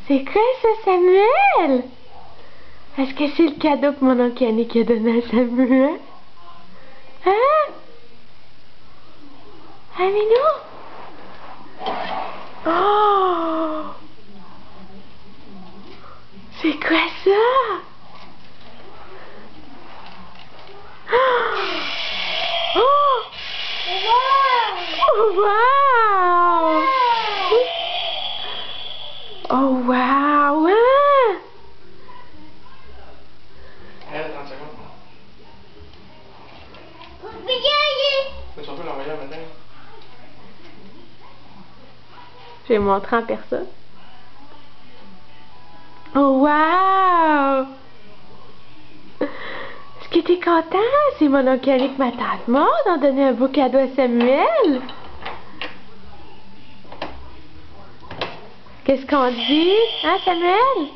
C'est quoi ça, Samuel? Est-ce que c'est le cadeau que mon oncle Yannick a donné à Samuel? Hein? Ah mais non! Oh! C'est quoi ça? Oh! Oh wow! Oh wow! Hein? Attends une seconde. Mais tu peux l'envoyer un matin. Je vais montrer en personne. Oh wow! Est-ce que t'es content? C'est mon oncle Yannick, ma tante Maude, ont donné un beau cadeau à Samuel. Qu'est-ce qu'on dit? Hein, Samuel?